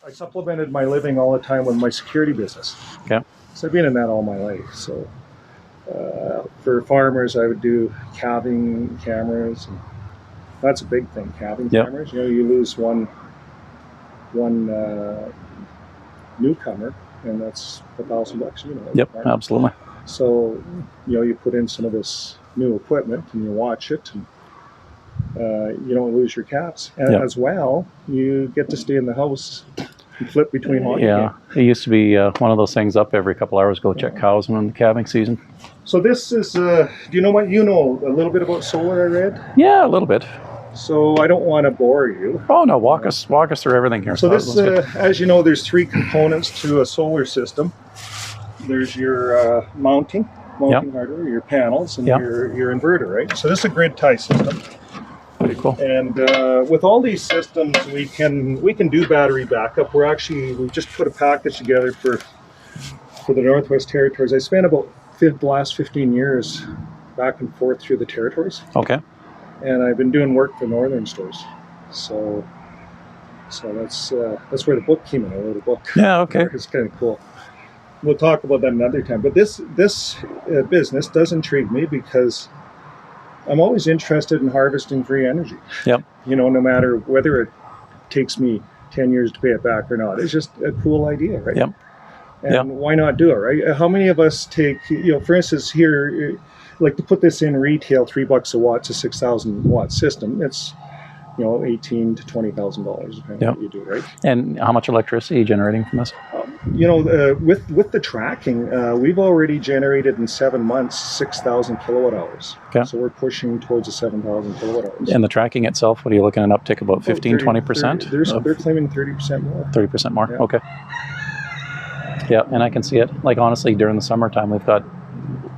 I supplemented my living all the time with my security business. Okay. So I've been in that all my life. So for farmers, I would do calving cameras. And that's a big thing, calving cameras. You know, you lose one newcomer, and that's $1,000. You know. Yep, absolutely. So, you know, you put in some of this new equipment and you watch it, and you don't lose your calves. And as well, you get to stay in the house and flip between hockey games. It used to be one of those things up every couple hours, go check cows in the calving season. So this is, do you know what, you know a little bit about solar, I read? Yeah, a little bit. So I don't want to bore you. Oh no, walk us through everything here. So this, as you know, there's 3 components to a solar system. There's your mounting hardware, your panels, and your inverter, right? So this is a grid tie system. Pretty cool. And with all these systems, we can do battery backup. We've just put a package together for the Northwest Territories. I spent about the last 15 years back and forth through the territories. Okay. And I've been doing work for northern stores. So that's where the book came in. I wrote a book. Yeah. Okay. It's kind of cool. We'll talk about that another time. But this business does intrigue me because I'm always interested in harvesting free energy. Yep. You know, no matter whether it takes me 10 years to pay it back or not. It's just a cool idea, right? Yep. And why not do it, right? How many of us take, you know, for instance, here, like to put this in retail, $3 a watt, it's a 6,000 watt system. It's, you know, $18,000 to $20,000 depending on what you do, right? And how much electricity are you generating from this? You know, with the tracking, we've already generated in 7 months 6,000 kilowatt hours. Okay. So we're pushing towards the 7,000 kilowatt hours. And the tracking itself, what are you looking at, an uptick about 15, 20%? They're claiming 30% more. 30% more, okay. Yeah, and I can see it. Like, honestly, during the summertime, we've got,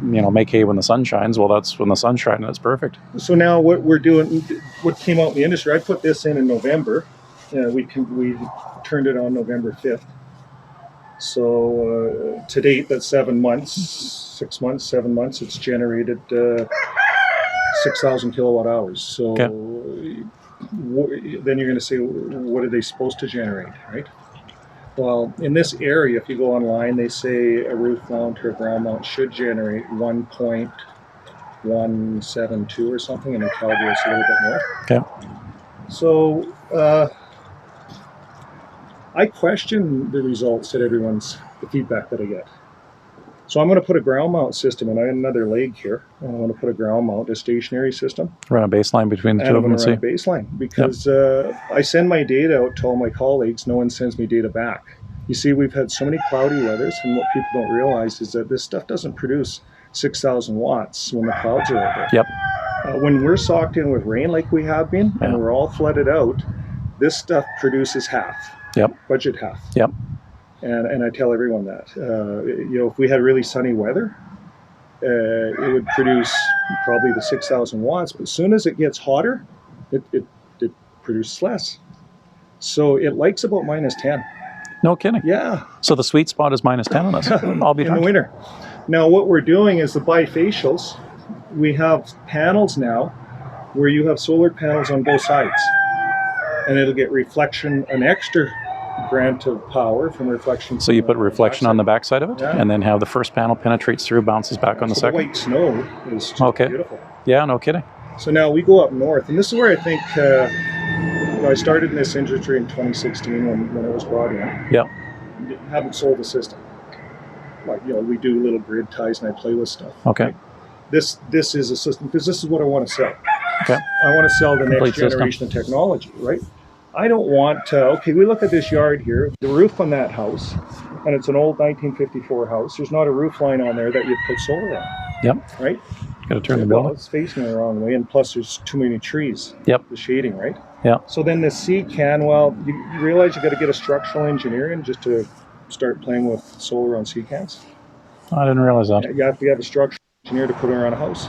you know, make hay when the sun shines. Well, that's when the sun's shining. It's perfect. So now what we're doing, what came out in the industry, I put this in November. We turned it on November 5th. So to date, that's 7 months, 6 months, 7 months. It's generated 6,000 kilowatt hours. So then you're going to say, what are they supposed to generate, right? Well, in this area, if you go online, they say a roof mount or a ground mount should generate 1.172 or something, and in Calgary it's a little bit more. Okay. So I question the results that the feedback that I get. So I'm going to put a ground mount system in. I have another leg here. I'm going to put a ground mount, a stationary system. Run a baseline between the two of them and see. Run a baseline because I send my data out to all my colleagues. No one sends me data back. You see, we've had so many cloudy weathers, and what people don't realize is that this stuff doesn't produce 6,000 watts when the clouds are out there. Yep. When we're socked in with rain like we have been, and we're all flooded out, this stuff produces half. Yep. Budget half. Yep. And I tell everyone that, you know, if we had really sunny weather, it would produce probably the 6,000 watts. But as soon as it gets hotter, it produces less. So it likes about -10. No kidding. Yeah. So the sweet spot is -10 on this. I'll be in the winter. Now what we're doing is the bifacials. We have panels now where you have solar panels on both sides, and it'll get reflection, an extra grant of power from reflection. So you put reflection on the back side of it, and then have the first panel penetrates through, bounces back on the second. The white snow is just beautiful. Yeah, no kidding. So now we go up north, and this is where I think you know, I started in this industry in 2016 when it was brought in. Yeah. Haven't sold the system. Like, you know, we do little grid ties, and I play with stuff. Okay. Right? This is a system because this is what I want to sell. Okay. I want to sell the next generation of technology, right? I don't want to, okay, we look at this yard here, the roof on that house, and it's an old 1954 house. There's not a roof line on there that you'd put solar on. Yep. Right? Got to turn the building. It's facing the wrong way, and plus there's too many trees. Yep. The shading, right? Yeah. So then the C-can, well, you realize you got to get a structural engineer in just to start playing with solar on C-cans? I didn't realize that. You have to have a structural engineer to put it around a house.